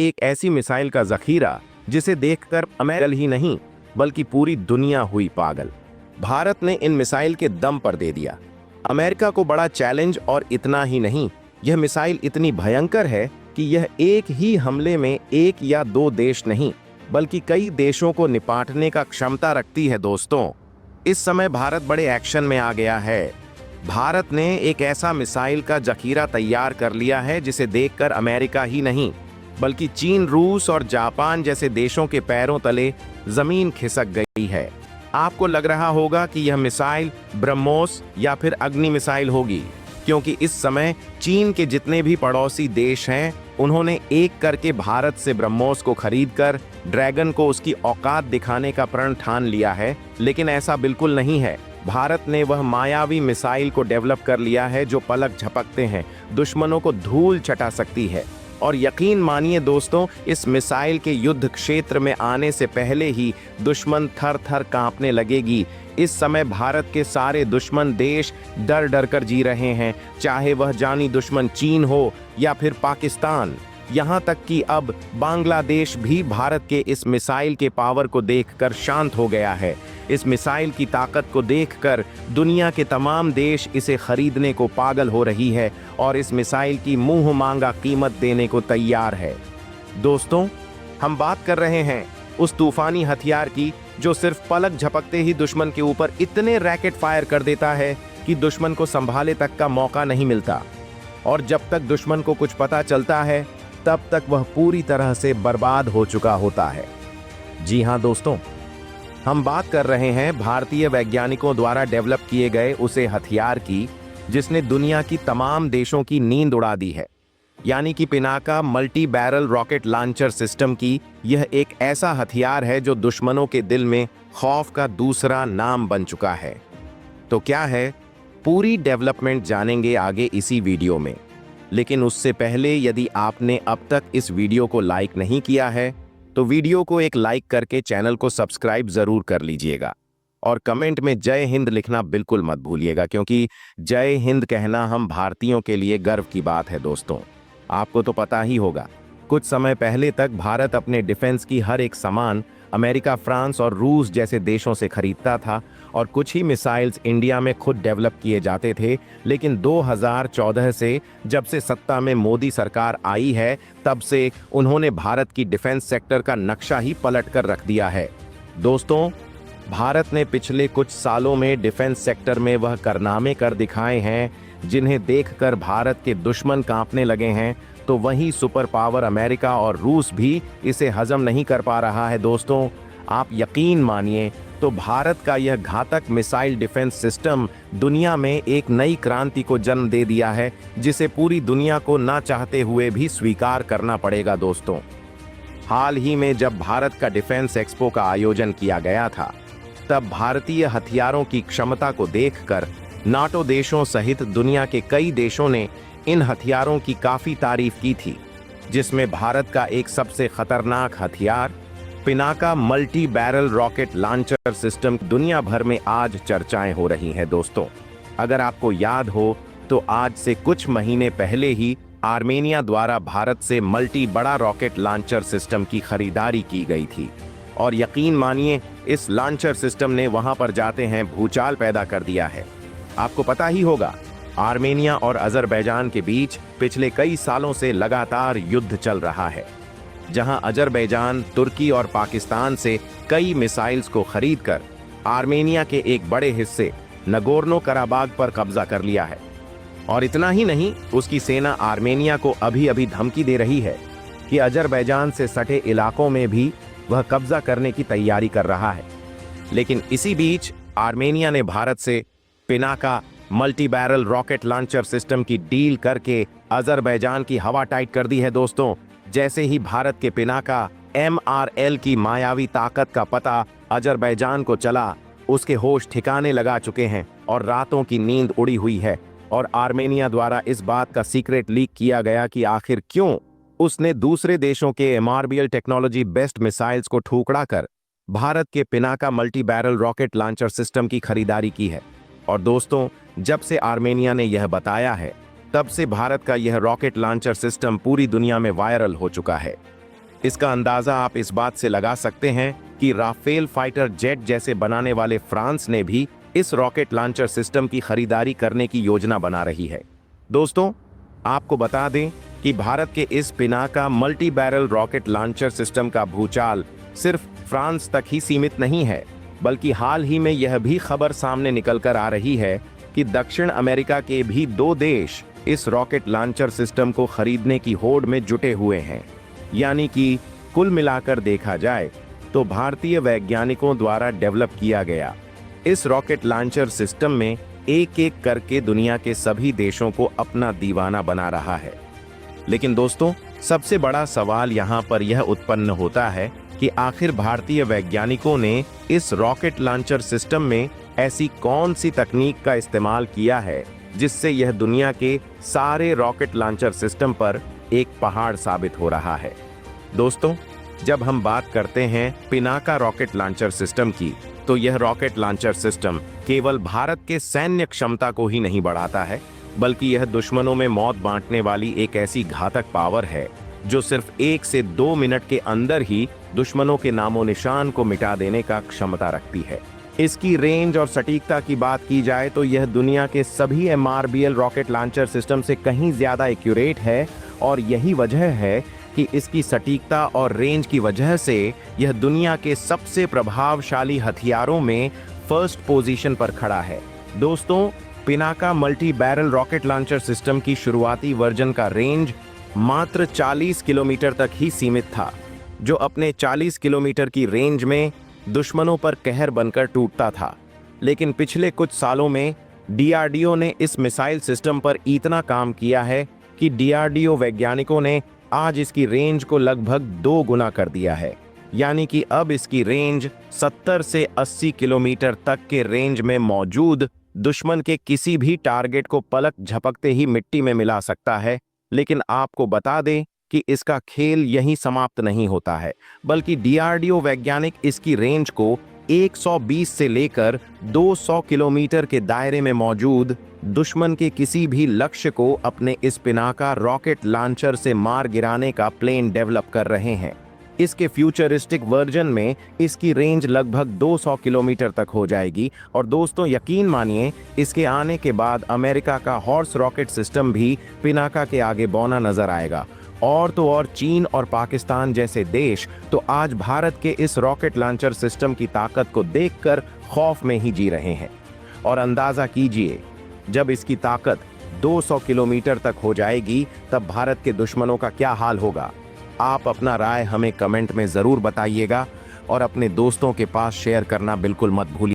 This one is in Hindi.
एक ऐसी मिसाइल का जखीरा जिसे देखकर अमेरिका ही नहीं बल्कि पूरी दुनिया हुई पागल। भारत ने इन मिसाइल के दम पर दे दिया अमेरिका को बड़ा चैलेंज। और इतना ही नहीं, यह मिसाइल इतनी भयंकर है कि यह एक ही हमले में एक या दो देश नहीं बल्कि कई देशों को निपाटने का क्षमता रखती है। दोस्तों, इस समय भारत बड़े एक्शन में आ गया है। भारत ने एक ऐसा मिसाइल का जखीरा तैयार कर लिया है जिसे देखकर अमेरिका ही नहीं बल्कि चीन, रूस और जापान जैसे देशों के पैरों तले जमीन खिसक गई है। आपको लग रहा होगा कि यह मिसाइल ब्रह्मोस या फिर अग्नि मिसाइल होगी, क्योंकि इस समय चीन के जितने भी पड़ोसी देश हैं उन्होंने एक करके भारत से ब्रह्मोस को खरीदकर ड्रैगन को उसकी औकात दिखाने का प्रण ठान लिया है। लेकिन ऐसा बिल्कुल नहीं है। भारत ने वह मायावी मिसाइल को डेवलप कर लिया है जो पलक झपकते हैं दुश्मनों को धूल चटा सकती है। और यकीन मानिए दोस्तों, इस मिसाइल के युद्ध क्षेत्र में आने से पहले ही दुश्मन थर थर कांपने लगेगी। इस समय भारत के सारे दुश्मन देश डर डर कर जी रहे हैं, चाहे वह जानी दुश्मन चीन हो या फिर पाकिस्तान। यहाँ तक कि अब बांग्लादेश भी भारत के इस मिसाइल के पावर को देखकर शांत हो गया है। इस मिसाइल की ताकत को देखकर दुनिया के तमाम देश इसे खरीदने को पागल हो रही है और इस मिसाइल की मुंह मांगा कीमत देने को तैयार है। दोस्तों, हम बात कर रहे हैं उस तूफानी हथियार की जो सिर्फ पलक झपकते ही दुश्मन के ऊपर इतने रैकेट फायर कर देता है कि दुश्मन को संभाले तक का मौका नहीं मिलता। और जब तक दुश्मन को कुछ पता चलता है तब तक वह पूरी तरह से बर्बाद हो चुका होता है। जी हाँ दोस्तों, हम बात कर रहे हैं भारतीय वैज्ञानिकों द्वारा डेवलप किए गए उसे हथियार की जिसने दुनिया की तमाम देशों की नींद उड़ा दी है, यानी कि Pinaka multi barrel rocket launcher system की। यह एक ऐसा हथियार है जो दुश्मनों के दिल में खौफ का दूसरा नाम बन चुका है। तो क्या है, पूरी डेवलपमेंट जानेंगे आगे इसी वीडियो में। लेकिन उससे पहले यदि आपने अब तक इस वीडियो को लाइक नहीं किया है तो वीडियो को एक लाइक करके चैनल को सब्सक्राइब जरूर कर लीजिएगा और कमेंट में जय हिंद लिखना बिल्कुल मत भूलिएगा, क्योंकि जय हिंद कहना हम भारतीयों के लिए गर्व की बात है। दोस्तों, आपको तो पता ही होगा, कुछ समय पहले तक भारत अपने डिफेंस की हर एक सामान अमेरिका, फ्रांस और रूस जैसे देशों से खरीदता था और कुछ ही मिसाइल्स इंडिया में खुद डेवलप किए जाते थे। लेकिन 2014 से जब से सत्ता में मोदी सरकार आई है तब से उन्होंने भारत की डिफेंस सेक्टर का नक्शा ही पलट कर रख दिया है। दोस्तों, भारत ने पिछले कुछ सालों में डिफेंस सेक्टर में वह कारनामे कर दिखाए हैं जिन्हें देखकर भारत के दुश्मन कांपने लगे हैं, तो वहीं सुपर पावर अमेरिका और रूस भी इसे हजम नहीं कर पा रहा है। दोस्तों, आप यकीन मानिए तो भारत का यह घातक मिसाइल डिफेंस सिस्टम दुनिया में एक नई क्रांति को जन्म दे दिया है जिसे पूरी दुनिया को ना चाहते हुए भी स्वीकार करना पड़ेगा। दोस्तों, हाल ही में जब भारत का डिफेंस एक्सपो का आयोजन किया गया था तब भारतीय हथियारों की क्षमता को देखकर नाटो देशों सहित दुनिया के कई देशों ने इन हथियारों की काफी तारीफ की थी, जिसमें भारत का एक सबसे खतरनाक हथियार Pinaka multi barrel rocket launcher system दुनिया भर में आज चर्चाएं हो रही हैं। दोस्तों, अगर आपको याद हो तो आज से कुछ महीने पहले ही आर्मेनिया द्वारा भारत से मल्टी बड़ा रॉकेट लॉन्चर सिस्टम की खरीदारी की गई थी और यकीन मानिए इस लॉन्चर सिस्टम ने वहां पर जाते हैं भूचाल पैदा कर दिया है। आपको पता ही होगा, आर्मेनिया और अजरबैजान के बीच पिछले कई सालों से लगातार युद्ध चल रहा है, जहां अजरबैजान तुर्की और पाकिस्तान से कई मिसाइल्स को खरीदकर आर्मेनिया के एक बड़े हिस्से नगोर्नो कराबाग पर कब्जा कर लिया है। और इतना ही नहीं, उसकी सेना आर्मेनिया को अभी अभी धमकी दे रही है कि अजरबैजान से सटे इलाकों में भी वह कब्जा करने की तैयारी कर रहा है। लेकिन इसी बीच आर्मेनिया ने भारत से Pinaka multi barrel rocket launcher system की डील करके अजरबैजान की हवा टाइट कर दी है। दोस्तों, जैसे ही भारत के पिनाका MRL की मायावी ताकत का पता अजरबैजान को चला, उसके होश ठिकाने लगा चुके हैं और रातों की नींद उड़ी हुई है। और आर्मेनिया द्वारा इस बात का सीक्रेट लीक किया गया कि आखिर क्यों उसने दूसरे देशों के MRBL टेक्नोलॉजी बेस्ड मिसाइल्स को ठुकरा कर भारत के Pinaka multi barrel rocket launcher system की खरीदारी की है। और दोस्तों, जब से आर्मेनिया ने यह बताया है तब से भारत का यह रॉकेट लॉन्चर सिस्टम पूरी दुनिया में वायरल हो चुका है। इसका अंदाजा आप इस बात से लगा सकते हैं कि राफेल फाइटर जेट जैसे बनाने वाले फ्रांस ने भी इस रॉकेट लॉन्चर सिस्टम की खरीदारी करने की योजना बना रही है। दोस्तों, आपको बता दें कि भारत के इस Pinaka multi barrel rocket launcher system का भूचाल सिर्फ फ्रांस तक ही सीमित नहीं है, बल्कि हाल ही में यह भी खबर सामने निकल कर आ रही है कि दक्षिण अमेरिका के भी 2 देश इस रॉकेट लॉन्चर सिस्टम को खरीदने की होड़ में जुटे हुए हैं। यानी कि कुल मिलाकर देखा जाए तो भारतीय वैज्ञानिकों द्वारा डेवलप किया गया इस रॉकेट लॉन्चर सिस्टम में एक एक करके दुनिया के सभी देशों को अपना दीवाना बना रहा है। लेकिन दोस्तों, सबसे बड़ा सवाल यहाँ पर यह उत्पन्न होता है कि आखिर भारतीय वैज्ञानिकों ने इस रॉकेट लॉन्चर सिस्टम में ऐसी कौन सी तकनीक का इस्तेमाल किया है जिससे यह दुनिया के सारे रॉकेट लॉन्चर सिस्टम पर एक पहाड़ साबित हो रहा है। दोस्तों, जब हम बात करते हैं पिनाका रॉकेट लॉन्चर सिस्टम की, तो यह रॉकेट लॉन्चर सिस्टम केवल भारत के सैन्य क्षमता को ही नहीं बढ़ाता है, बल्कि यह दुश्मनों में मौत बांटने वाली एक ऐसी घातक पावर है जो सिर्फ 1 से 2 मिनट के अंदर ही दुश्मनों के नामो निशान को मिटा देने का क्षमता रखती है। इसकी रेंज और सटीकता की बात की जाए तो यह दुनिया के सभी MRBL रॉकेट लॉन्चर सिस्टम से कहीं ज्यादा एक्यूरेट है, और यही वजह है कि इसकी सटीकता और रेंज की वजह से यह दुनिया के सबसे प्रभावशाली हथियारों में फर्स्ट पोजीशन पर खड़ा है। दोस्तों, Pinaka multi barrel rocket launcher system की शुरुआती वर्जन का रेंज मात्र 40 किलोमीटर तक ही सीमित था, जो अपने 40 किलोमीटर की रेंज में दुश्मनों पर कहर बनकर टूटता था। लेकिन पिछले कुछ सालों में DRDO ने इस मिसाइल सिस्टम पर इतना काम किया है कि DRDO वैज्ञानिकों ने आज इसकी रेंज को लगभग 2 गुना कर दिया है। यानी कि अब इसकी रेंज 70 से 80 किलोमीटर तक के रेंज में मौजूद दुश्मन के किसी भी टारगेट को पलक झपकते ही मिट्टी में मिला सकता है। लेकिन आपको बता दें कि इसका खेल यहीं समाप्त नहीं होता है, बल्कि DRDO वैज्ञानिक इसकी रेंज को 120 से लेकर 200 किलोमीटर के दायरे में मौजूद दुश्मन के किसी भी लक्ष्य को अपने इस पिनाका रॉकेट लॉन्चर से मार गिराने का प्लान डेवलप कर रहे हैं। इसके फ्यूचरिस्टिक वर्जन में इसकी रेंज लगभग 200 किलोमीटर तक हो जाएगी। और दोस्तों, यकीन मानिए, इसके आने के बाद अमेरिका का हॉर्स रॉकेट सिस्टम भी पिनाका के आगे बौना नजर आएगा। और तो और चीन और पाकिस्तान जैसे देश तो आज भारत के इस रॉकेट लॉन्चर सिस्टम की ताकत को देखकर खौफ में ही जी रहे हैं। और अंदाजा कीजिए, जब इसकी ताकत 200 किलोमीटर तक हो जाएगी तब भारत के दुश्मनों का क्या हाल होगा। आप अपना राय हमें कमेंट में जरूर बताइएगा और अपने दोस्तों के पास शेयर करना बिल्कुल मत भूलिए।